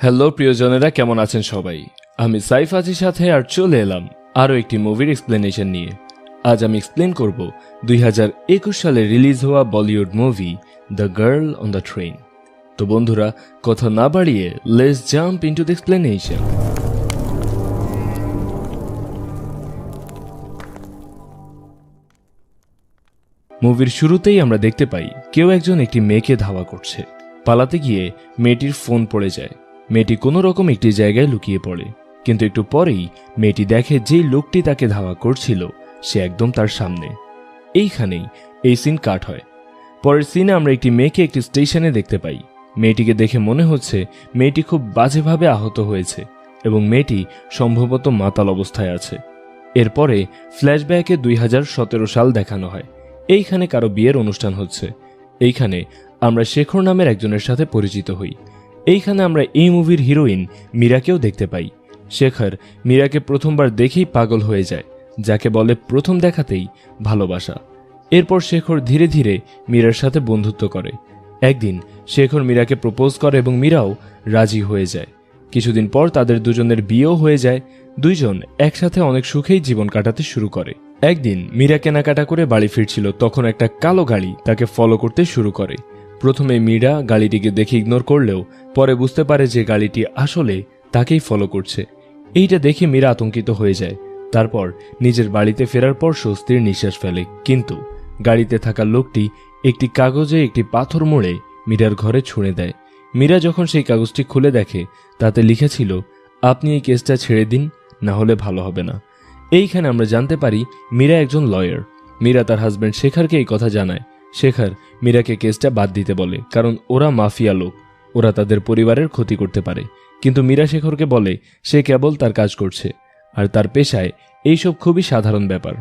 Hello প্রিয়জনেরা, কেমন আছেন সবাই? আমি সাইফ আজির সাথে আর চলে এলাম আরও একটি মুভির এক্সপ্লেনেশন নিয়ে। আজ আমি এক্সপ্লেন করব 2021 সালে রিলিজ হওয়া Bollywood movie the girl on the train. তো বন্ধুরা, কথা না বাড়িয়ে let's jump into the explanation. মুভির শুরুতেই আমরা দেখতে পাই কেউ একজন একটি মেয়েকে ধাওয়া করছে। পালাতে গিয়ে মেয়েটির ফোন পড়ে যায়। মেয়েটি কোনো রকম একটি জায়গায় লুকিয়ে পড়ে, কিন্তু একটু পরেই মেয়েটি দেখে যেই লোকটি তাকে ধাওয়া করছিল সে একদম তার সামনে। এইখানেই এই সিন কাট হয়। পরের সিনে আমরা একটি মেয়েকে একটি স্টেশনে দেখতে পাই। মেয়েটিকে দেখে মনে হচ্ছে মেয়েটি খুব বাজেভাবে আহত হয়েছে এবং মেয়েটি সম্ভবত মাতাল অবস্থায় আছে। এরপরে ফ্ল্যাশব্যাকে 2017 সাল দেখানো হয়। এইখানে কারো বিয়ের অনুষ্ঠান হচ্ছে। এইখানে আমরা শেখর নামের একজনের সাথে পরিচিত হই। এইখানে আমরা এই মুভির হিরোইন মীরাকেও দেখতে পাই। শেখর মীরাকে প্রথমবার দেখেই পাগল হয়ে যায়, যাকে বলে প্রথম দেখাতেই ভালোবাসা। এরপর শেখর ধীরে ধীরে মীরার সাথে বন্ধুত্ব করে। একদিন শেখর মীরাকে প্রপোজ করে এবং মীরাও রাজি হয়ে যায়। কিছুদিন পর তাদের দুজনের বিয়েও হয়ে যায়। দুইজন একসাথে অনেক সুখেই জীবন কাটাতে শুরু করে। একদিন মীরা কেনাকাটা করে বাড়ি ফিরছিল, তখন একটা কালো গাড়ি তাকে ফলো করতে শুরু করে। প্রথমে মীরা গাড়িটিকে দেখে ইগনোর করলেও পরে বুঝতে পারে যে গাড়িটি আসলে তাকেই ফলো করছে। এইটা দেখে মীরা আতঙ্কিত হয়ে যায়। তারপর নিজের বাড়িতে ফেরার পর স্বস্তির নিঃশ্বাস ফেলে। কিন্তু গাড়িতে থাকা লোকটি একটি কাগজে একটি পাথর মুড়ে মীরার ঘরে ছুঁড়ে দেয়। মীরা যখন সেই কাগজটি খুলে দেখে তাতে লিখেছিল, আপনি এই কেসটা ছেড়ে দিন, না হলে ভালো হবে না। এইখানে আমরা জানতে পারি মীরা একজন লয়ার। মীরা তার হাজব্যান্ড শেখরকে এই কথা জানায়। শেখর মীরাকে কেসটা বাদ দিতে বলে, কারণ ওরা মাফিয়া লোক, ওরা তাদের পরিবারের ক্ষতি করতে পারে। কিন্তু মীরা শেখরকে বলে সে কেবল তার কাজ করছে, আর তার পেশায় এইসব খুবই সাধারণ ব্যাপার।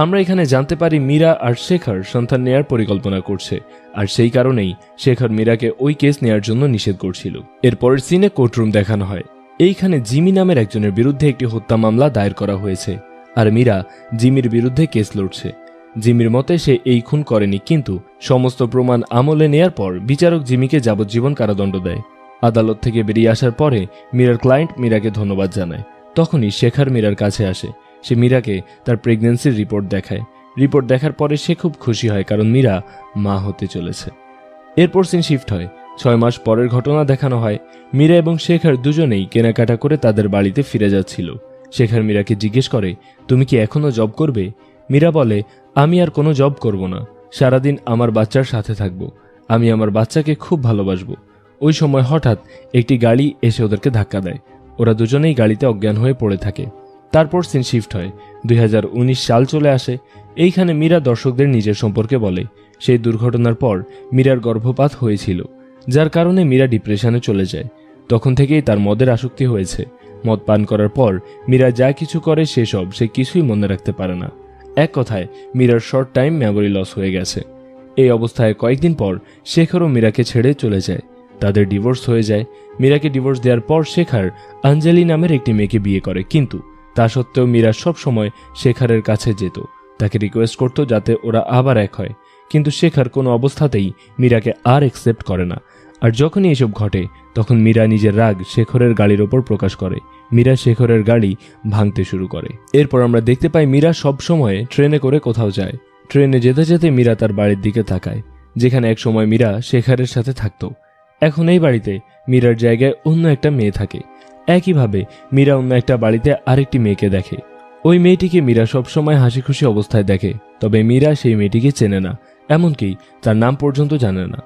আমরা এখানে জানতে পারি মীরা আর শেখর সন্তান নেয়ার পরিকল্পনা করছে, আর সেই কারণেই শেখর মীরাকে ওই কেস নেয়ার জন্য নিষেধ করছিল। এরপরের সিনে কোর্টরুম দেখানো হয়। এইখানে জিমি নামের একজনের বিরুদ্ধে একটি হত্যা মামলা দায়ের করা হয়েছে, আর মীরা জিমির বিরুদ্ধে কেস লড়ছে। জিমির মতে সে এই খুন করেনি, কিন্তু সমস্ত প্রমাণ আমলে নেয়ার পর বিচারক জিমিকে যাবজ্জীবন কারাদণ্ড দেয়। আদালত থেকে বেরিয়ে আসার পরে মীরার ক্লায়েন্ট মীরাকে ধন্যবাদ জানায়। তখনই শেখর মীরার কাছে আসে। সে মীরাকে তার প্রেগন্যান্সির রিপোর্ট দেখায়। রিপোর্ট দেখার পরে সে খুব খুশি হয়, কারণ মীরা মা হতে চলেছে। এরপর সিন শিফট হয়। 6 মাস পরের ঘটনা দেখানো হয়। মীরা এবং শেখর দুজনেই কেনাকাটা করে তাদের বাড়িতে ফিরে যাচ্ছিল। শেখর মীরাকে জিজ্ঞেস করে, তুমি কি এখনো জব করবে? মীরা বলে, আমি আর কোনো জব করব না, সারাদিন আমার বাচ্চার সাথে থাকবো, আমি আমার বাচ্চাকে খুব ভালোবাসবো। ওই সময় হঠাৎ একটি গাড়ি এসে ওদেরকে ধাক্কা দেয়। ওরা দুজনেই গাড়িতে অজ্ঞান হয়ে পড়ে থাকে। তারপর সিন শিফট হয়। 2019 সাল চলে আসে। এইখানে মীরা দর্শকদের নিজের সম্পর্কে বলে। সেই দুর্ঘটনার পর মীরার গর্ভপাত হয়েছিল, যার কারণে মীরা ডিপ্রেশনে চলে যায়। তখন থেকেই তার মদের আসক্তি হয়েছে। মদ পান করার পর মীরা যা কিছু করে সেসব সে কিছুই মনে রাখতে পারে না। এক কথায় মীরার শর্ট টাইম মেমোরি লস হয়ে গেছে। এই অবস্থায় কয়েকদিন পর শেখরও মীরাকে ছেড়ে চলে যায়। তাদের ডিভোর্স হয়ে যায়। মীরাকে ডিভোর্স দেওয়ার পর শেখর অঞ্জলি নামের একটি মেয়েকে বিয়ে করে, কিন্তু তা সত্ত্বেও মীরা সব সময় শেখরের কাছে যেত, তাকে রিকোয়েস্ট করত যাতে ওরা আবার এক হয়। কিন্তু শেখর কোনো অবস্থাতেই মীরাকে আর অ্যাকসেপ্ট করে না। আর যখনই এসব ঘটে তখন মীরা নিজের রাগ শেখরের গাড়ির ওপর প্রকাশ করে। মীরা শেখরের গাড়ি ভাঙতে শুরু করে। এরপর আমরা দেখতে পাই মীরা সব সময় ট্রেনে করে কোথাও যায়। ট্রেনে যেতে যেতে মীরা তার বাড়ির দিকে তাকায়, যেখানে এক সময় মীরা শেখরের সাথে থাকতো। এখন এই বাড়িতে মীরার জায়গায় অন্য একটা মেয়ে থাকে। একইভাবে মীরা অন্য একটা বাড়িতে আরেকটি মেয়েকে দেখে। ওই মেয়েটিকে মীরা সবসময় হাসি খুশি অবস্থায় দেখে, তবে মীরা সেই মেয়েটিকে চেনে না, এমনকি তার নাম পর্যন্ত জানে না।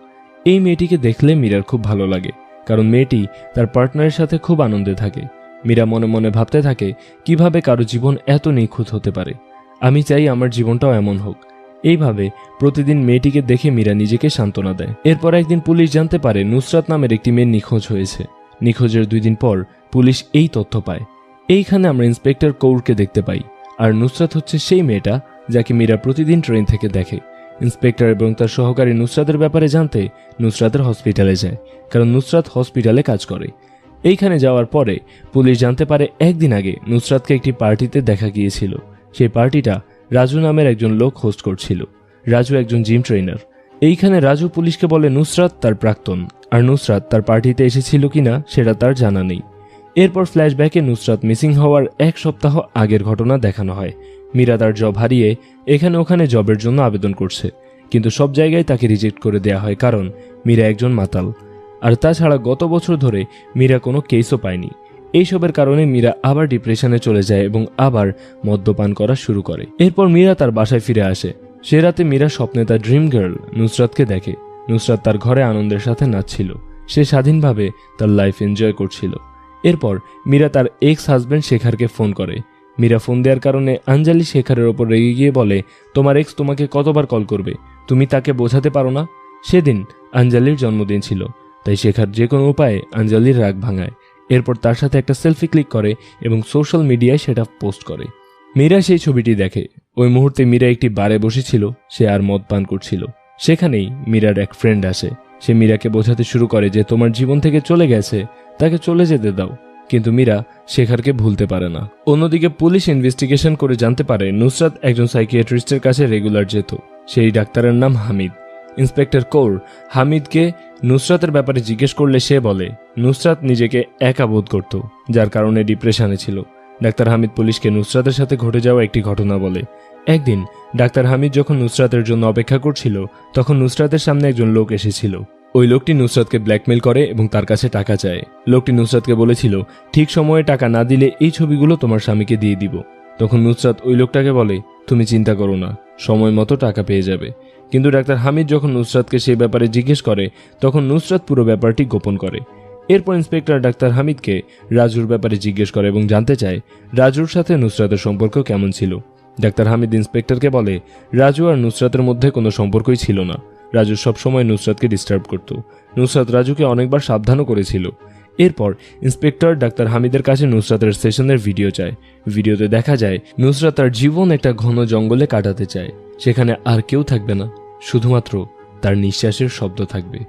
এই মেয়েটিকে দেখলে মীরার খুব ভালো লাগে, কারণ মেয়েটি তার পার্টনারের সাথে খুব আনন্দে থাকে। মীরা মনে মনে ভাবতে থাকে, কিভাবে কারো জীবন এত নিখুঁত হতে পারে, আমি চাই আমার জীবনটাও এমন হোক। এইভাবে প্রতিদিন মেয়েটিকে দেখে মীরা নিজেকে সান্ত্বনা দেয়। এরপর একদিন পুলিশ জানতে পারে নুসরাত নামের একটি মেয়ে নিখোঁজ হয়েছে। নিখোঁজের 2 দিন পর পুলিশ এই তথ্য পায়। এইখানে আমরা ইন্সপেক্টর কৌরকে দেখতে পাই, আর নুসরাত হচ্ছে সেই মেয়েটা যাকে মীরা প্রতিদিন ট্রেন থেকে দেখে। ইন্সপেক্টর এবং তার সহকারী নুসরাতের ব্যাপারে জানতে নুসরাতের হসপিটালে যায়, কারণ নুসরাত হসপিটালে কাজ করে। এইখানে যাওয়ার পরে পুলিশ জানতে পারে একদিন আগে নুসরাতকে একটি পার্টিতে দেখা গিয়েছিল। সেই পার্টিটা রাজু নামের একজন লোক হোস্ট করছিল। রাজু একজন জিম ট্রেনার। এইখানে রাজু পুলিশকে বলে নুসরাত তার প্রাক্তন, আর নুসরাত তার পার্টিতে এসেছিল কিনা সেটা তার জানা নেই। এরপর ফ্ল্যাশব্যাকে নুসরাত মিসিং হওয়ার 1 সপ্তাহ আগের ঘটনা দেখানো হয়। মীরা তার জব হারিয়ে এখানে ওখানে জবের জন্য আবেদন করছে, কিন্তু সব জায়গায় তাকে রিজেক্ট করে দেয়া হয়, কারণ মীরা একজন মাতাল। আর তাছাড়া গত বছর ধরে মীরা কোনো কেসও পায়নি। এইসবের কারণে মীরা আবার ডিপ্রেশনে চলে যায় এবং আবার মদ্যপান করা শুরু করে। এরপর মীরা তার বাসায় ফিরে আসে। সে রাতে মীরা স্বপ্নে তার ড্রিম গার্ল নুসরাতকে দেখে। নুসরাত তার ঘরে আনন্দের সাথে নাচছিল, সে স্বাধীনভাবে তার লাইফ এনজয় করছিল। এরপর মীরা তার এক্স হাজব্যান্ড শেখারকে ফোন করে। মীরা ফোন দেওয়ার কারণে আঞ্জালি শেখারের ওপর রেগে গিয়ে বলে, তোমার এক্স তোমাকে কতবার কল করবে, তুমি তাকে বোঝাতে পারো না? সেদিন আঞ্জালির জন্মদিন ছিল, তাই শেখার যে কোনো উপায়ে আঞ্জালির রাগ ভাঙায়। এরপর তার সাথে একটা সেলফি ক্লিক করে এবং সোশ্যাল মিডিয়ায় সেটা পোস্ট করে। মীরা সেই ছবিটি দেখে। ওই মুহূর্তে মীরা একটি বারে বসেছিল, সে আর মদ পান করছিল। সেখানেই মীরার এক ফ্রেন্ড আসে। সে মীরাকে বোঝাতে শুরু করে যে তোমার জীবন থেকে চলে গেছে, তাকে চলে যেতে দাও। কিন্তু মীরা শেখারকে ভুলতে পারে না। অন্যদিকে পুলিশ ইনভেস্টিগেশন করে জানতে পারে নুসরাত একজন সাইকিয়াট্রিস্টের কাছে রেগুলার যেত। সেই ডাক্তারের নাম হামিদ। ইন্সপেক্টর কৌর হামিদকে নুসরাতের ব্যাপারে জিজ্ঞেস করলে সে বলে নুসরাত নিজেকে একা বোধ করত, যার কারণে ডিপ্রেশনে ছিল। ডাক্তার হামিদ পুলিশকে নুসরাতের সাথে ঘটে যাওয়া একটি ঘটনা বলে। একদিন ডাক্তার হামিদ যখন নুসরাতের জন্য অপেক্ষা করছিল, তখন নুসরাতের সামনে একজন লোক এসেছিল। ওই লোকটি নুসরাতকে ব্ল্যাকমেল করে এবং তার কাছে টাকা চায়। লোকটি নুসরাতকে বলেছিল, ঠিক সময়ে টাকা না দিলে এই ছবিগুলো তোমার স্বামীকে দিয়ে দিব। তখন নুসরাত ওই লোকটাকে বলে, তুমি চিন্তা করো না, সময় মতো টাকা পেয়ে যাবে। কিন্তু ডাক্তার হামিদ যখন নুসরাতকে সেই ব্যাপারে জিজ্ঞেস করে, তখন নুসরাত পুরো ব্যাপারটি গোপন করে। এরপর ইন্সপেক্টর ডাক্তার হামিদকে রাজুর ব্যাপারে জিজ্ঞেস করে এবং জানতে চায় রাজুর সাথে নুসরাতের সম্পর্ক কেমন ছিল। ডাক্তার হামিদ ইন্সপেক্টরকে বলে, রাজু আর নুসরাতের মধ্যে কোনো সম্পর্কই ছিল না। রাজু সবসময় নুসরাতকে ডিস্টার্ব করত। নুসরাত রাজুকে অনেকবার সাবধানও করেছিল। এরপর ইন্সপেক্টর ডাক্তার হামিদের কাছে নুসরাতের সেশনের ভিডিও চায়। ভিডিওতে দেখা যায় নুসরাত তার জীবন একটা ঘন জঙ্গলে কাটাতে চায়। সেখানে আর কেউ থাকবে না, শুধুমাত্র তার নিঃশ্বাসের শব্দ থাকবে।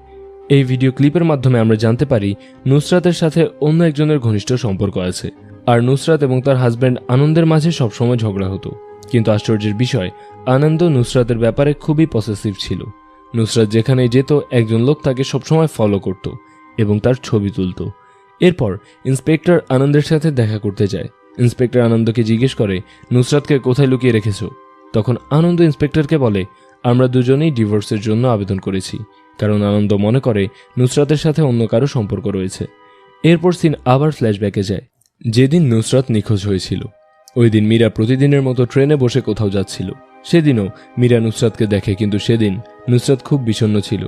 এই ভিডিও ক্লিপের মাধ্যমে আমরা জানতে পারি নুসরাতের সাথে অন্য একজনের ঘনিষ্ঠ সম্পর্ক আছে। আর নুসরাত এবং তার হাজব্যান্ড আনন্দের মাঝে সবসময় ঝগড়া হতো। কিন্তু আশ্চর্যের বিষয়, আনন্দ নুসরাতের ব্যাপারে খুবই পসেসিভ ছিল। নুসরাত যেখানেই যেত একজন লোক তাকে সবসময় ফলো করত এবং তার ছবি তুলত। এরপর ইন্সপেক্টর আনন্দের সাথে দেখা করতে যায়। ইন্সপেক্টর আনন্দকে জিজ্ঞেস করে, নুসরাতকে কোথায় লুকিয়ে রেখেছ? তখন আনন্দ ইন্সপেক্টরকে বলে, আমরা দুজনেই ডিভোর্সের জন্য আবেদন করেছি, কারণ আনন্দ মনে করে নুসরাতের সাথে অন্য কারো সম্পর্ক রয়েছে। এরপর সিন আবার ফ্ল্যাশব্যাকে যায়, যেদিন নুসরাত নিখোঁজ হয়েছিল। ওই দিন মীরা প্রতিদিনের মতো ট্রেনে বসে কোথাও যাচ্ছিল। সেদিনও মীরা নুসরাতকে দেখে, কিন্তু সেদিন নুসরাত খুব বিষণ্ণ ছিল।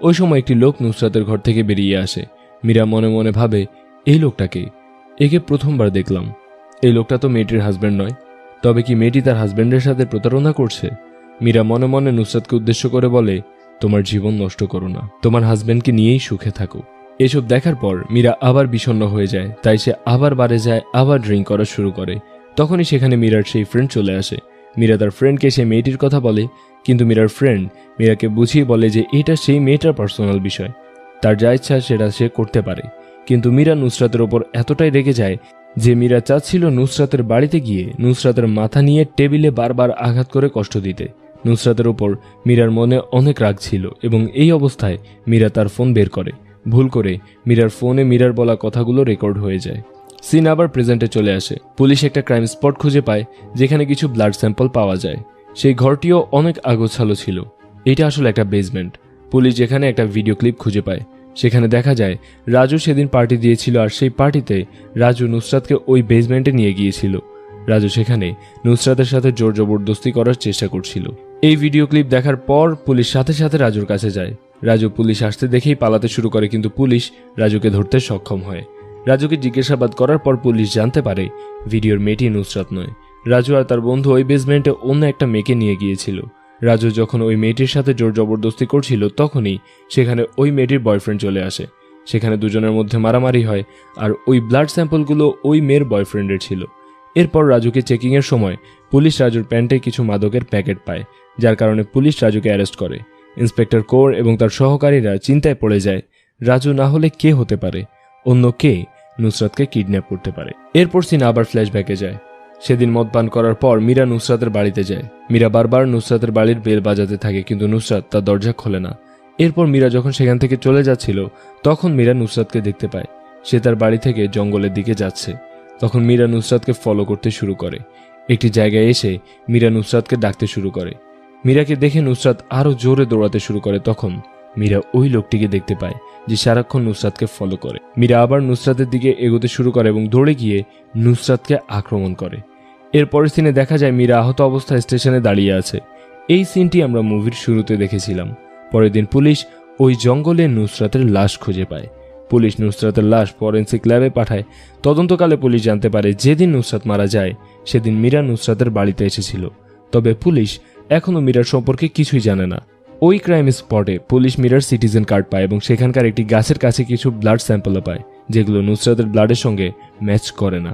ওই সময় একটি লোক নুসরাতের ঘর থেকে বেরিয়ে আসে। মীরা মনে মনে ভাবে, এই লোকটাকে, একে প্রথমবার দেখলাম। এই লোকটা তো মেয়েটির হাজব্যান্ড নয়, তবে কি মেয়েটি তার হাজব্যান্ডের সাথে প্রতারণা করছে? মীরা মনে মনে নুসরাতকে উদ্দেশ্য করে বলে, তোমার জীবন নষ্ট করো না, তোমার হাজব্যান্ডকে নিয়েই সুখে থাকো। এসব দেখার পর মীরা আবার বিষণ্ণ হয়ে যায়, তাই সে আবার বারে যায়, আবার ড্রিঙ্ক করা শুরু করে। তখনই সেখানে মীরার সেই ফ্রেন্ড চলে আসে। মীরা তার ফ্রেন্ডকে সেই মেয়েটির কথা বলে, কিন্তু মীরার ফ্রেন্ড মীরাকে বুঝিয়ে বলে যে এটা সেই মেয়েটার পার্সোনাল বিষয়, তার যা ইচ্ছা সেটা সে করতে পারে। কিন্তু মীরা নুসরাতের ওপর এতটাই রেগে যায় যে মীরা চাচ্ছিল নুসরাতের বাড়িতে গিয়ে নুসরাতের মাথা নিয়ে টেবিলে বারবার আঘাত করে কষ্ট দিতে। নুসরাতের ওপর মীরার মনে অনেক রাগ ছিল এবং এই অবস্থায় মীরা তার ফোন বের করে। ভুল করে মীরার ফোনে মীরার বলা কথাগুলো রেকর্ড হয়ে যায়। সিন আবার প্রেজেন্টে চলে আসে। পুলিশ একটা ক্রাইম স্পট খুঁজে পায় যেখানে কিছু ব্লাড স্যাম্পল পাওয়া যায়। সেই ঘরটিও অনেক আগোছালো ছিল। এটা আসলে একটা বেসমেন্ট। পুলিশ যেখানে একটা ভিডিও ক্লিপ খুঁজে পায়, সেখানে দেখা যায় রাজু সেদিন পার্টি দিয়েছিল, আর সেই পার্টিতে রাজু নুসরাতকে ওই বেসমেন্টে নিয়ে গিয়েছিল। রাজু সেখানে নুসরাতের সাথে জোর জবরদস্তি করার চেষ্টা করছিল। এই ভিডিও ক্লিপ দেখার পর পুলিশ সাথে সাথে রাজুর কাছে যায়। রাজু পুলিশ আসতে দেখেই পালাতে শুরু করে, কিন্তু পুলিশ রাজুকে ধরতে সক্ষম হয়। রাজুকে জিজ্ঞাসাবাদ করার পর পুলিশ জানতে পারে ভিডিওর মেয়েটি নুসরাত নয়। রাজু আর তার বন্ধু ওই বেসমেন্টে অন্য একটা মেয়েকে নিয়ে গিয়েছিল। রাজু যখন ওই মেয়েটির সাথে জোর জবরদস্তি করছিল, তখনই সেখানে ওই মেয়েটির বয়ফ্রেন্ড চলে আসে। সেখানে দুজনের মধ্যে মারামারি হয়, আর ওই ব্লাড স্যাম্পলগুলো ওই মেয়ের বয়ফ্রেন্ডের ছিল। এরপর রাজুকে চেকিংয়ের সময় পুলিশ রাজুর প্যান্টে কিছু মাদকের প্যাকেট পায়, যার কারণে পুলিশ রাজুকে অ্যারেস্ট করে। ইন্সপেক্টর কৌর এবং তার সহকারীরা চিন্তায় পড়ে যায়, রাজু না হলে কে হতে পারে? অন্য কে নুসরাতকে কিডন্যাপ করতে পারে? এরপর সিন আবার ফ্ল্যাশব্যাকে যায়। সেদিন মদ পান করার পর মীরা নুসরাতের বাড়িতে যায়। মীরা বারবার নুসরাতের বাড়ির বেল বাজাতে থাকে, কিন্তু নুসরাত তার দরজা খোলে না। এরপর মীরা যখন সেখান থেকে চলে যাচ্ছিল তখন মীরা নুসরাতকে দেখতে পায়। সে তার বাড়ি থেকে জঙ্গলের দিকে যাচ্ছে। তখন মীরা নুসরাতকে ফলো করতে শুরু করে। একটি জায়গায় এসে মীরা নুসরাতকে ডাকতে শুরু করে। মীরাকে দেখে নুসরাত আরও জোরে দৌড়াতে শুরু করে। তখন মীরা ওই লোকটিকে দেখতে পায় যে সারাক্ষণ নুসরাতকে ফলো করে। মীরা আবার নুসরাতের দিকে এগোতে শুরু করে এবং দৌড়ে গিয়ে নুসরাতকে আক্রমণ করে। এরপরের সিনে দেখা যায় মীরা আহত অবস্থায় স্টেশনে দাঁড়িয়ে আছে। এই সিনটি আমরা মুভির শুরুতে দেখেছিলাম। পরের দিন পুলিশ ওই জঙ্গলে নুসরাতের লাশ খুঁজে পায়। পুলিশ নুসরাতের লাশ ফরেন্সিক ল্যাবে পাঠায়। তদন্তকালে পুলিশ জানতে পারে যেদিন নুসরাত মারা যায় সেদিন মীরা নুসরাতের বাড়িতে এসেছিল। তবে পুলিশ এখনও মীরার সম্পর্কে কিছুই জানে না। ওই ক্রাইম স্পটে পুলিশ মীরার সিটিজেন কার্ড পায় এবং সেখানকার একটি গাছের কাছে কিছু ব্লাড স্যাম্পলও পায়, যেগুলো নুসরাতের ব্লাডের সঙ্গে ম্যাচ করে না।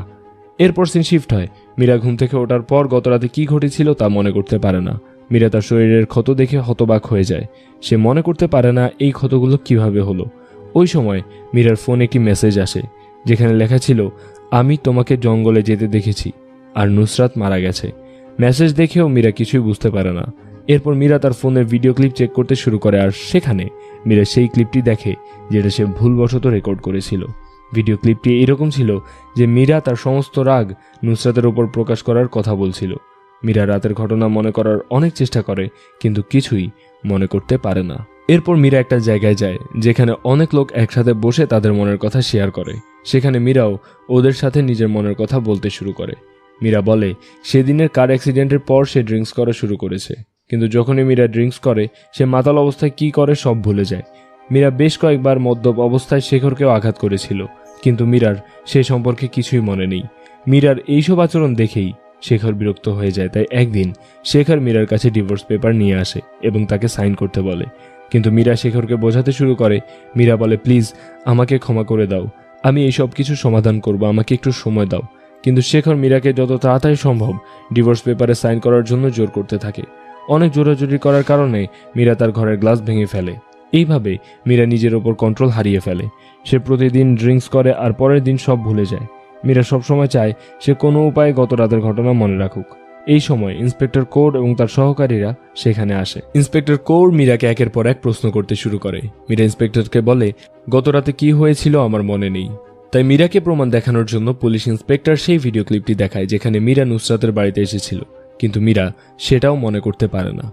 এরপর সিন শিফট হয়। মীরা ঘুম থেকে ওঠার পর গত রাতে কী ঘটেছিল তা মনে করতে পারে না। মীরা তার শরীরের ক্ষত দেখে হতবাক হয়ে যায়। সে মনে করতে পারে না এই ক্ষতগুলো কিভাবে হলো। ওই সময় মীরার ফোন একটি মেসেজ আসে, যেখানে লেখা ছিল, আমি তোমাকে জঙ্গলে যেতে দেখেছি আর নুসরাত মারা গেছে। মেসেজ দেখেও মীরা কিছুই বুঝতে পারে না। এরপর মীরা তার ফোনের ভিডিও ক্লিপ চেক করতে শুরু করে, আর সেখানে মীরা সেই ক্লিপটি দেখে যেটা সে ভুলবশত রেকর্ড করেছিল। ভিডিও ক্লিপটি এরকম ছিল যে মীরা তার সমস্ত রাগ নুসরাতের উপর প্রকাশ করার কথা বলছিল। মীরা রাতের ঘটনা মনে করার অনেক চেষ্টা করে, কিন্তু কিছুই মনে করতে পারে না। এরপর মীরা একটা জায়গায় যায় যেখানে অনেক লোক একসাথে বসে তাদের মনের কথা শেয়ার করে। সেখানে মীরাও ওদের সাথে নিজের মনের কথা বলতে শুরু করে। মীরা বলে সেদিনের কার অ্যাক্সিডেন্টের পর সে ড্রিঙ্কস করা শুরু করেছে, কিন্তু যখনই মীরা ড্রিঙ্কস করে সে মাতাল অবস্থায় কি করে সব ভুলে যায়। মীরা বেশ কয়েকবার মদ্যপ অবস্থায় শেখরকেও আঘাত করেছিল, কিন্তু মীরার সে সম্পর্কে কিছুই মনে নেই। মীরার এইসব আচরণ দেখেই শেখর বিরক্ত হয়ে যায়। তাই একদিন শেখর মীরার কাছে ডিভোর্স পেপার নিয়ে আসে এবং তাকে সাইন করতে বলে, কিন্তু মীরা শেখরকে বোঝাতে শুরু করে। মীরা বলে, প্লিজ আমাকে ক্ষমা করে দাও, আমি এই সব কিছু সমাধান করব, আমাকে একটু সময় দাও। কিন্তু শেখর মীরাকে যত তাড়াতাড়ি সম্ভব ডিভোর্স পেপারে সাইন করার জন্য জোর করতে থাকে। অনেক জোরাজুরি করার কারণে মীরা তার ঘরের গ্লাস ভেঙে ফেলে। এইভাবে মীরা নিজের ওপর কন্ট্রোল হারিয়ে ফেলে। সে প্রতিদিন ড্রিঙ্কস করে আর পরের দিন সব ভুলে যায়। মীরা সবসময় চায় সে কোনো উপায়ে গত রাতের ঘটনা মনে রাখুক। এই সময় ইন্সপেক্টর কৌর এবং তার সহকারীরা সেখানে আসে। ইন্সপেক্টর কৌর মীরাকে একের পর এক প্রশ্ন করতে শুরু করে। মীরা ইন্সপেক্টরকে বলে, গত রাতে কি হয়েছিল আমার মনে নেই। তাই মীরাকে প্রমাণ দেখানোর জন্য পুলিশ ইন্সপেক্টর সেই ভিডিও ক্লিপটি দেখায় যেখানে মীরা নুসরাতের বাড়িতে এসেছিল, কিন্তু মীরা সেটাও মনে করতে পারে না।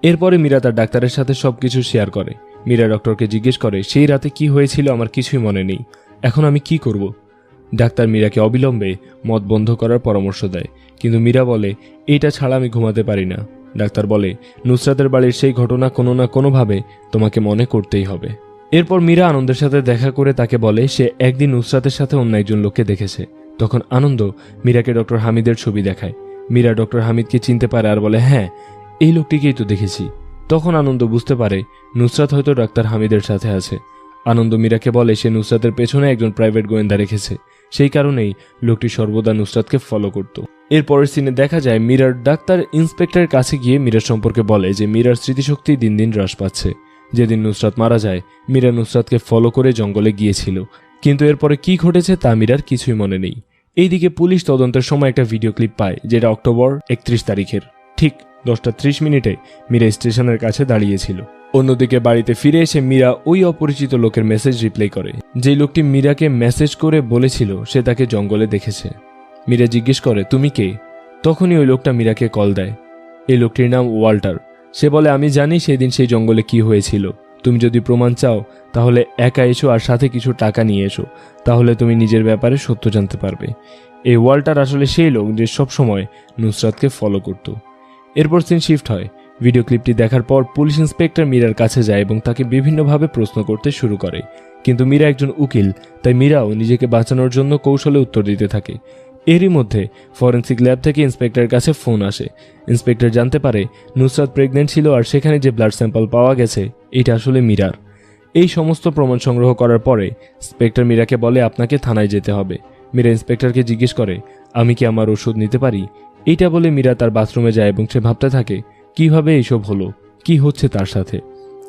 এরপরে মীরা তার ডাক্তারের সাথে সবকিছু শেয়ার করে। মীরা ডক্টরকে জিজ্ঞেস করে, সেই রাতে কি হয়েছিল আমার কিছুই মনে নেই, এখন আমি কি করব। ডাক্তার মীরাকে অবিলম্বে মদ বন্ধ করার পরামর্শ দেয়, কিন্তু মীরা বলে, এইটা ছাড়া আমি ঘুমাতে পারি না। ডাক্তার বলে, নুসরাতের বাড়ির সেই ঘটনা কোনো না কোনোভাবে তোমাকে মনে করতেই হবে। এরপর মীরা আনন্দের সাথে দেখা করে তাকে বলে সে একদিন নুসরাতের সাথে অন্য একজন লোককে দেখেছে। তখন আনন্দ মীরাকে ডক্টর হামিদের ছবি দেখায়। মীরা ডক্টর হামিদকে চিনতে পারে আর বলে, হ্যাঁ, এই লোকটিকেই তো দেখেছি। তখন আনন্দ বুঝতে পারে নুসরাত হয়তো ডাক্তার হামিদের সাথে আছে। আনন্দ মীরাকে বলে সে নুসরাতের পেছনে একজন প্রাইভেট গোয়েন্দা রেখেছে, সেই কারণেই লোকটি সর্বদা নুসরাতকে ফলো করত। এরপরের সিনে দেখা যায় মীরার ডাক্তার ইন্সপেক্টরের কাছে গিয়ে মীরার সম্পর্কে বলে যে মীরার স্মৃতিশক্তি দিন দিন হ্রাস পাচ্ছে। যেদিন নুসরাত মারা যায় মীরা নুসরাতকে ফলো করে জঙ্গলে গিয়েছিল, কিন্তু এরপরে কি ঘটেছে তা মীরার কিছুই মনে নেই। এইদিকে পুলিশ তদন্তের সময় একটা ভিডিও ক্লিপ পায়, যেটা অক্টোবর 31 তারিখের। ঠিক 10:30 মীরা স্টেশনের কাছে দাঁড়িয়েছিল। অন্যদিকে বাড়িতে ফিরে এসে মীরা ওই অপরিচিত লোকের মেসেজ রিপ্লাই করে। যে লোকটি মীরাকে মেসেজ করে বলেছিল সে তাকে জঙ্গলে দেখেছে। মীরা জিজ্ঞেস করে, তুমি কে? তখনই ওই লোকটা মীরাকে কল দেয়। এই লোকটির নাম ওয়াল্টার। সে বলে, আমি জানি সেদিন সেই জঙ্গলে কি হয়েছিল। তুমি যদি প্রমাণ চাও তাহলে একা এসো আর সাথে কিছু টাকা নিয়ে এসো, তাহলে তুমি নিজের ব্যাপারে সত্য জানতে পারবে। এই ওয়াল্টার আসলে সেই লোক যে সবসময় নুসরাতকে ফলো করত। এরপর সিন শিফট হয়। ভিডিও ক্লিপটি দেখার পর পুলিশ ইন্সপেক্টর মীরার কাছে যায় এবং তাকে বিভিন্নভাবে প্রশ্ন করতে শুরু করে, কিন্তু মীরা একজন উকিল, তাই মীরাও নিজেকে বাঁচানোর জন্য কৌশলে উত্তর দিতে থাকে। এরই মধ্যে ফরেন্সিক ল্যাব থেকে ইন্সপেক্টরের কাছে ফোন আসে। ইন্সপেক্টর জানতে পারে নুসরাত প্রেগনেন্ট ছিল আর সেখানে যে ব্লাড স্যাম্পল পাওয়া গেছে এটা আসলে মীরার। এই সমস্ত প্রমাণ সংগ্রহ করার পরে ইন্সপেক্টর মীরাকে বলে, আপনাকে থানায় যেতে হবে। মীরা ইন্সপেক্টরকে জিজ্ঞেস করে, আমি কি আমার ওষুধ নিতে পারি? এইটা বলে মীরা তার বাথরুমে যায় এবং সে ভাবতে থাকে কিভাবে এইসব হলো, কি হচ্ছে তার সাথে।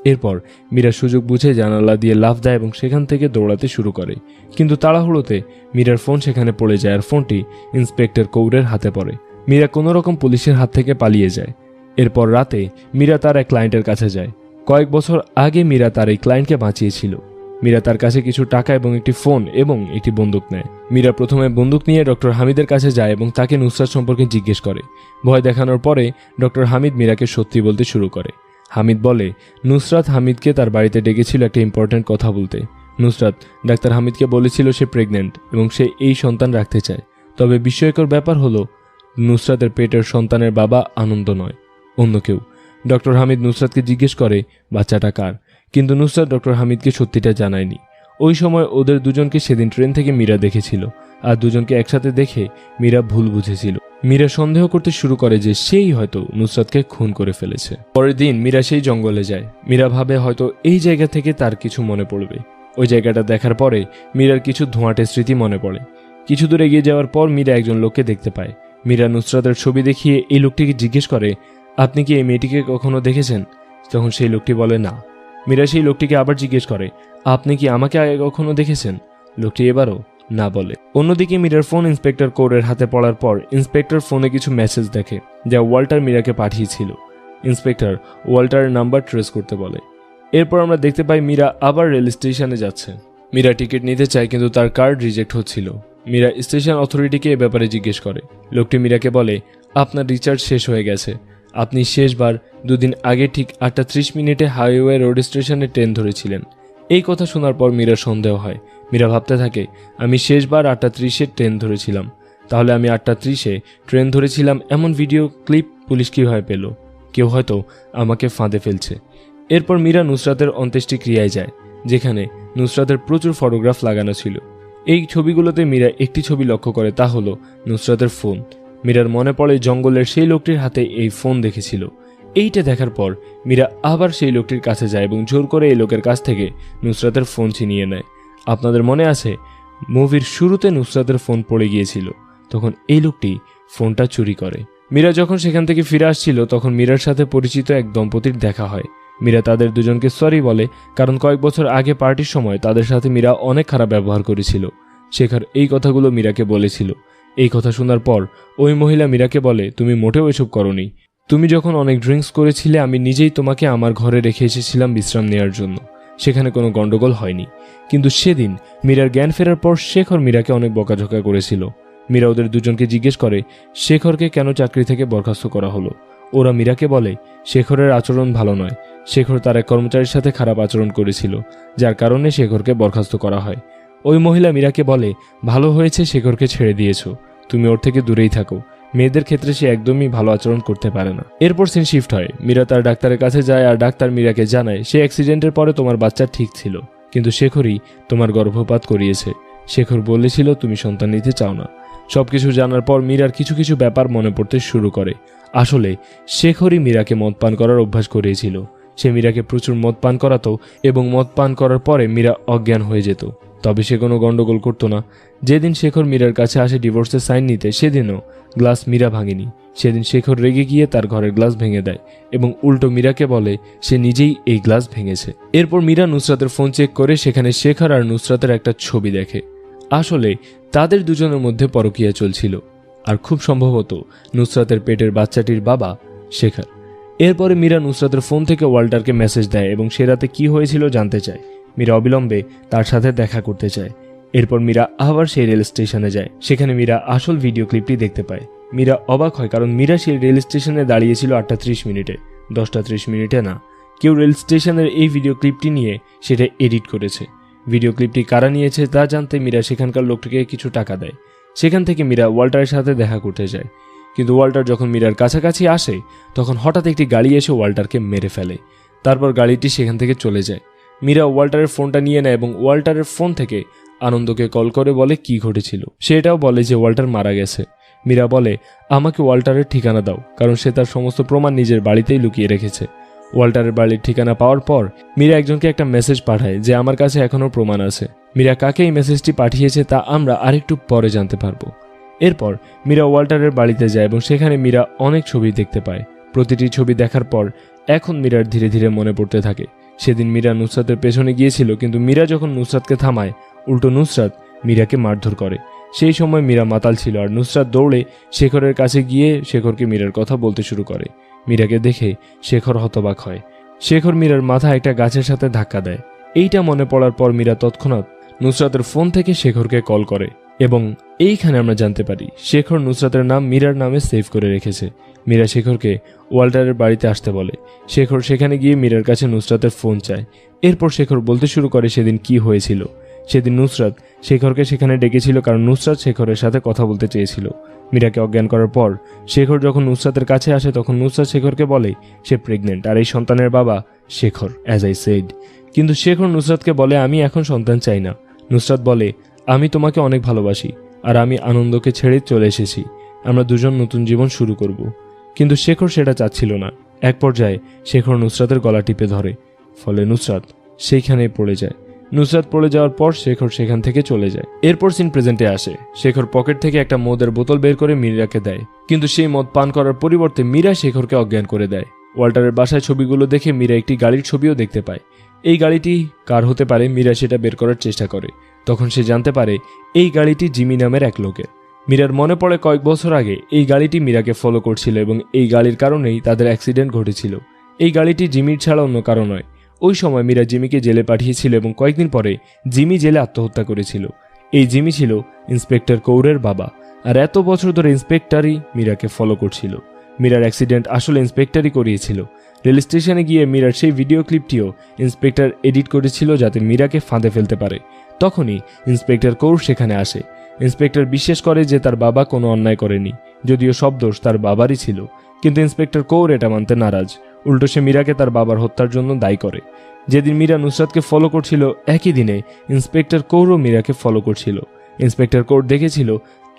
এরপর মীরা সুযোগ বুঝে জানালা দিয়ে লাফ দেয় এবং সেখান থেকে দৌড়াতে শুরু করে, কিন্তু তাড়াহুড়োতে মীরার ফোন সেখানে পড়ে যায় আর ফোনটি ইন্সপেক্টর কৌরের হাতে পড়ে। মীরা কোনো রকম পুলিশের হাত থেকে পালিয়ে যায়। এরপর রাতে মীরা তার এক ক্লায়েন্টের কাছে যায়। কয়েক বছর আগে মীরা তার এই ক্লায়েন্টকে বাঁচিয়েছিল। মীরা তার কাছে কিছু টাকা এবং একটি ফোন এবং একটি বন্দুক নেয়। মীরা প্রথমে বন্দুক নিয়ে ডক্টর হামিদের কাছে যায় এবং তাকে নুসরাত সম্পর্কে জিজ্ঞেস করে। ভয় দেখানোর পরে ডক্টর হামিদ মীরাকে সত্যি বলতে শুরু করে। হামিদ বলে নুসরাত হামিদকে তার বাড়িতে ডেকেছিল একটা ইম্পর্ট্যান্ট কথা বলতে। নুসরাত ডাক্তার হামিদকে বলেছিল সে প্রেগনেন্ট এবং সে এই সন্তান রাখতে চায়। তবে বিস্ময়কর ব্যাপার হলো নুসরাতের পেটের সন্তানের বাবা আনন্দ নয়, অন্য কেউ। ডক্টর হামিদ নুসরাতকে জিজ্ঞেস করে বাচ্চাটা কার, কিন্তু নুসরাত ডক্টর হামিদকে সত্যিটা জানায়নি। ওই সময় ওদের দুজনকে সেদিন ট্রেন থেকে মীরা দেখেছিল, আর দুজনকে একসাথে দেখে মীরা ভুল বুঝেছিল। মীরা সন্দেহ করতে শুরু করে যে সেই হয়তো নুসরাতকে খুন করে ফেলেছে। পরের দিন মীরা সেই জঙ্গলে যায়। মীরা ভাবে হয়তো এই জায়গা থেকে তার কিছু মনে পড়বে। ওই জায়গাটা দেখার পরে মীরার কিছু ধোঁয়াটে স্মৃতি মনে পড়ে। কিছু দূর এগিয়ে যাওয়ার পর মীরা একজন লোককে দেখতে পায়। মীরা নুসরাতের ছবি দেখিয়ে এই লোকটিকে জিজ্ঞেস করে, আপনি কি এই মেয়েটিকে কখনো দেখেছেন? তখন সেই লোকটি বলে না। মীরা সেই লোকটিকে আবার জিজ্ঞেস করে, আপনি কি আমাকে আগে কখনো দেখেছেন? লোকটি এবারও না বলে। অন্যদিকে মীরার ফোন ইন্সপেক্টর কৌরের হাতে পড়ার পর ইন্সপেক্টর ফোনে কিছু মেসেজ দেখে যা ওয়াল্টার মীরাকে পাঠিয়েছিল। ইন্সপেক্টর ওয়াল্টারের নাম্বার ট্রেস করতে বলে। এরপর আমরা দেখতে পাই মীরা আবার রেল স্টেশনে যাচ্ছে। মীরা টিকিট নিতে চায়, কিন্তু তার কার্ড রিজেক্ট হচ্ছিল। মীরা স্টেশন অথরিটিকে এ ব্যাপারে জিজ্ঞেস করে। লোকটি মীরাকে বলে, আপনার রিচার্জ শেষ হয়ে গেছে। আপনি শেষবার 2 দিন আগে ঠিক 8:30 হাইওয়ে রোড স্টেশনে ট্রেন ধরেছিলেন। এই কথা শোনার পর মীরার সন্দেহ হয়। মীরা ভাবতে থাকে, আমি শেষবার 8:30 ট্রেন ধরেছিলাম, তাহলে আমি 8:30 ট্রেন ধরেছিলাম এমন ভিডিও ক্লিপ পুলিশ কীভাবে পেল? কেউ হয়তো আমাকে ফাঁদে ফেলছে। এরপর মীরা নুসরাতের অন্ত্যেষ্টিক্রিয়ায় যায়, যেখানে নুসরাতের প্রচুর ফটোগ্রাফ লাগানো ছিল। এই ছবিগুলোতে মীরা একটি ছবি লক্ষ্য করে, তা হলো নুসরাতের ফোন। মীরার মনে পড়ে জঙ্গলের সেই লোকটির হাতে এই ফোন দেখেছিল। এইটা দেখার পর মীরা আবার সেই লোকটির কাছে যায় এবং জোর করে এই লোকের কাছ থেকে নুসরাতের ফোন ছিনিয়ে নেয়। আপনাদের মনে আছে মুভির শুরুতে নুসরাতের ফোন পড়ে গিয়েছিল, তখন এই লোকটি ফোনটা চুরি করে। মীরা যখন সেখান থেকে ফিরে আসছিল তখন মীরার সাথে পরিচিত এক দম্পতির দেখা হয়। মীরা তাদের দুজনকে সরি বলে, কারণ কয়েক বছর আগে পার্টির সময় তাদের সাথে মীরা অনেক খারাপ ব্যবহার করেছিল। শেখর এই কথাগুলো মীরাকে বলেছিল। এই কথা শোনার পর ওই মহিলা মীরাকে বলে, তুমি মোটেও এসব করনি। তুমি যখন অনেক ড্রিঙ্কস করেছিলে আমি নিজেই তোমাকে আমার ঘরে রেখে এসেছিলাম বিশ্রাম নেওয়ার জন্য। সেখানে কোনো গন্ডগোল হয়নি। কিন্তু সেদিন মীরার জ্ঞান ফেরার পর শেখর মীরাকে অনেক বকাঝকা করেছিল। মীরা ওদের দুজনকে জিজ্ঞেস করে শেখরকে কেন চাকরি থেকে বরখাস্ত করা হলো। ওরা মীরাকে বলে শেখরের আচরণ ভালো নয়। শেখর তার এক কর্মচারীর সাথে খারাপ আচরণ করেছিল, যার কারণে শেখরকে বরখাস্ত করা হয়। ওই মহিলা মীরাকে বলে, ভালো হয়েছে শেখরকে ছেড়ে দিয়েছো, তুমি ওর থেকে দূরেই থাকো। মেয়েদের ক্ষেত্রে সে একদমই ভালো আচরণ করতে পারে না। এরপর সিন শিফট হয়। মীরা তার ডাক্তারের কাছে যায় আর ডাক্তার মীরাকে জানায় সে অ্যাক্সিডেন্টের পরে তোমার বাচ্চা ঠিক ছিল, কিন্তু শেখরই তোমার গর্ভপাত করিয়েছে। শেখর বলেছিল তুমি সন্তান নিতে চাও না। সবকিছু জানার পর মীরার কিছু কিছু ব্যাপার মনে পড়তে শুরু করে। আসলে শেখরই মীরাকে মদ পান করার অভ্যাস করিয়েছিল। সে মীরাকে প্রচুর মদ পান করাতো এবং মদ পান করার পরে মীরা অজ্ঞান হয়ে যেত। তবে সে কোনো গন্ডগোল করতো না। যেদিন শেখর মীরার কাছে আসে ডিভোর্সের সাইন নিতে, সেদিনও গ্লাস মীরা ভাঙেনি। সেদিন শেখর রেগে গিয়ে তার ঘরের গ্লাস ভেঙে দেয় এবং উল্টো মীরাকে বলে সে নিজেই এই গ্লাস ভেঙেছে। এরপর মীরা নুসরাতের ফোন চেক করে সেখানে শেখর আর নুসরাতের একটা ছবি দেখে। আসলে তাদের দুজনের মধ্যে পরকীয়া চলছিল, আর খুব সম্ভবত নুসরাতের পেটের বাচ্চাটির বাবা শেখর। এরপরে মীরা নুসরাতের ফোন থেকে ওয়াল্টারকে মেসেজ দেয় এবং সে রাতে কী হয়েছিল জানতে চায়। মীরা অবিলম্বে তার সাথে দেখা করতে চায়। এরপর মীরা আবার সেই রেল স্টেশনে যায়। সেখানে মীরা আসল ভিডিও ক্লিপটি দেখতে পায়। মীরা অবাক হয়, কারণ মীরা সেই রেল স্টেশনে দাঁড়িয়েছিল 8:30 10:30 না। কেউ রেল স্টেশনের এই ভিডিও ক্লিপটি নিয়ে সেটা এডিট করেছে। ভিডিও ক্লিপটি কারা নিয়েছে তা জানতে মীরা সেখানকার লোকটিকে কিছু টাকা দেয়। সেখান থেকে মীরা ওয়াল্টারের সাথে দেখা করতে যায়। কিন্তু ওয়াল্টার যখন মীরার কাছাকাছি আসে তখন হঠাৎ একটি গাড়ি এসে ওয়াল্টারকে মেরে ফেলে। তারপর গাড়িটি সেখান থেকে চলে যায়। মীরা ওয়াল্টারের ফোনটা নিয়ে নেয় এবং ওয়াল্টারের ফোন থেকে আনন্দকে কল করে বলে কি ঘটেছিল। সে এটাও বলে যে ওয়াল্টার মারা গেছে। মীরা বলে আমাকে ওয়াল্টারের ঠিকানা দাও, কারণ সে তার সমস্ত প্রমাণ নিজের বাড়িতেই লুকিয়ে রেখেছে। ওয়াল্টারের বাড়ির ঠিকানা পাওয়ার পর মীরা একজনকে একটা মেসেজ পাঠায় যে আমার কাছে এখনও প্রমাণ আছে। মীরা কাকে এই মেসেজটি পাঠিয়েছে তা আমরা আরেকটু পরে জানতে পারবো। এরপর মীরা ওয়াল্টারের বাড়িতে যায় এবং সেখানে মীরা অনেক ছবি দেখতে পায়। প্রতিটি ছবি দেখার পর এখন মীরার ধীরে ধীরে মনে পড়তে থাকে সেদিন মীরা নুসরাতের পেছনে গিয়েছিল, কিন্তু মীরা যখন নুসরাতকে থামায় উল্টো নুসরাত মীরাকে মারধর করে। সেই সময় মীরা মাতাল ছিল আর নুসরাত দৌড়ে শেখরের কাছে গিয়ে শেখরকে মীরার কথা বলতে শুরু করে। মীরাকে দেখে শেখর হতবাক হয়। শেখর মীরার মাথায় একটা গাছের সাথে ধাক্কা দেয়। এইটা মনে পড়ার পর মীরা তৎক্ষণাৎ নুসরাতের ফোন থেকে শেখরকে কল করে এবং এইখানে আমরা জানতে পারি শেখর নুসরাতের নাম মীরার নামে সেভ করে রেখেছে। মীরা শেখরকে ওয়াল্টারের বাড়িতে আসতে বলে। শেখর সেখানে গিয়ে মীরার কাছে নুসরাতের ফোন চায়। এরপর শেখর বলতে শুরু করে সেদিন কি হয়েছিল। সেদিন নুসরাত শেখরকে সেখানে ডেকেছিল কারণ নুসরাত শেখরের সাথে কথা বলতে চেয়েছিল। মীরাকে অজ্ঞান করার পর শেখর যখন নুসরাতের কাছে আসে তখন নুসরাত শেখরকে বলে সে প্রেগনেন্ট আর এই সন্তানের বাবা শেখর, অ্যাজ আই সেড। কিন্তু শেখর নুসরাতকে বলে আমি এখন সন্তান চাই না। নুসরাত বলে আমি তোমাকে অনেক ভালোবাসি আর আমি আনন্দকে ছেড়ে চলে এসেছি, আমরা দুজন নতুন জীবন শুরু করব। কিন্তু শেখর সেটা চাচ্ছিল না। এক পর্যায়ে শেখর নুসরাতের গলা টিপে ধরে, ফলে নুসরাত সেইখানে পড়ে যায়। নুসরাত পড়ে যাওয়ার পর শেখর সেখান থেকে চলে যায়। এরপর সিন প্রেজেন্টে আসে। শেখর পকেট থেকে একটা মদের বোতল বের করে মীরাকে দেয়, কিন্তু সেই মদ পান করার পরিবর্তে মীরা শেখরকে অজ্ঞান করে দেয়। ওয়াল্টারের বাসায় ছবিগুলো দেখে মীরা একটি গাড়ির ছবিও দেখতে পায়। এই গাড়িটি কার হতে পারে মীরা সেটা বের করার চেষ্টা করে। তখন সে জানতে পারে এই গাড়িটি জিমি নামের এক লোকের। মীরার মনে পড়ে কয়েক বছর আগে এই গাড়িটি মীরাকে ফলো করছিল এবং এই গাড়ির কারণেই তাদের অ্যাক্সিডেন্ট ঘটেছিল। এই গাড়িটি জিমির ছাড়া অন্য কারো নয়। ওই সময় মীরা জিমিকে জেলে পাঠিয়েছিল এবং কয়েকদিন পরে জিমি জেলে আত্মহত্যা করেছিল। এই জিমি ছিল ইন্সপেক্টর কৌরের বাবা, আর এত বছর ধরে ইন্সপেক্টরই মীরাকে ফলো করছিল। মীরার অ্যাক্সিডেন্ট আসলে ইন্সপেক্টরই করিয়েছিল। রেল স্টেশনে গিয়ে মীরার সেই ভিডিও ক্লিপটিও ইন্সপেক্টর এডিট করেছিল যাতে মীরাকে ফাঁদে ফেলতে পারে। তখনই ইন্সপেক্টর কৌর সেখানে আসে। ইন্সপেক্টর বিশ্বাস করে যে তার বাবা কোনো অন্যায় করেনি, যদিও সব দোষ তার বাবারই ছিল। কিন্তু ইন্সপেক্টর কৌর এটা মানতে নারাজ। উল্টো সে মীরাকে তার বাবার হত্যার জন্য দায়ী করে। যেদিন মীরা নুসরাতকে ফলো করছিল একই দিনে ইন্সপেক্টর কৌরও মীরাকে ফলো করছিল। ইন্সপেক্টর কৌর দেখেছিল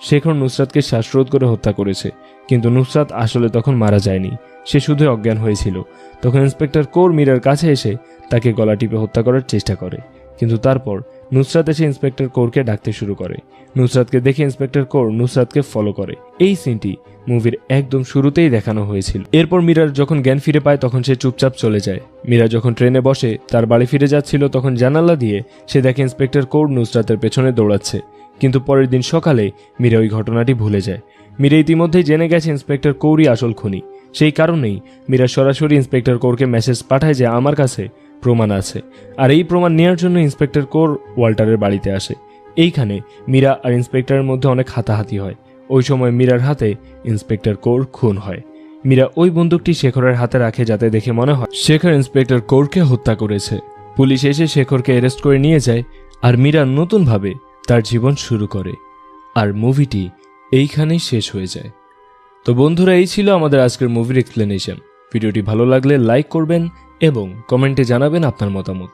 শেখর নুসরাতকে শ্বাসরোধ করে হত্যা করেছে, কিন্তু নুসরাত আসলে তখন মারা যায়নি, সে শুধু অজ্ঞান হয়েছিল। তখন ইন্সপেক্টর কৌর মীরার কাছে এসে তাকে গলা টিপে হত্যা করার চেষ্টা করে, কিন্তু তারপর নুসরাত এসে ইন্সপেক্টর কৌরকে ডাকতে শুরু করে। নুসরাতকে দেখে ইন্সপেক্টর কৌর নুসরাতকে ফলো করে। এই সিনটি মুভির একদম শুরুতেই দেখানো হয়েছিল। এরপর মীরার যখন জ্ঞান ফিরে পায় তখন সে চুপচাপ চলে যায়। মীরা যখন ট্রেনে বসে তার বাড়ি ফিরে যাচ্ছিল তখন জানালা দিয়ে সে দেখে ইন্সপেক্টর কৌর নুসরাতের পেছনে দৌড়াচ্ছে। কিন্তু পরের দিন সকালে মীরা ওই ঘটনাটি ভুলে যায়। মীরা ইতিমধ্যেই জেনে গেছে ইন্সপেক্টর কৌরই আসল খুনি। সেই কারণেই মীরা সরাসরি ইন্সপেক্টর কৌরকে মেসেজ পাঠায় যে আমার কাছে প্রমাণ আছে, আর এই প্রমাণ নেওয়ার জন্য ইন্সপেক্টর কৌর ওয়াল্টারের বাড়িতে আসে। এইখানে মীরা আর ইন্সপেক্টরের মধ্যে অনেক হাতাহাতি হয়। ওই সময় মীরার হাতে ইন্সপেক্টর কৌর খুন হয়। মীরা ওই বন্দুকটি শেখরের হাতে রাখে যাতে দেখে মনে হয় শেখর ইন্সপেক্টর কৌরকে হত্যা করেছে। পুলিশ এসে শেখরকে অ্যারেস্ট করে নিয়ে যায় আর মীরা নতুনভাবে তার জীবন শুরু করে। আর মুভিটি এইখানেই শেষ হয়ে যায়। তো বন্ধুরা, এই ছিল আমাদের আজকের মুভির এক্সপ্লেনেশন। ভিডিওটি ভালো লাগলে লাইক করবেন এবং কমেন্টে জানাবেন আপনার মতামত।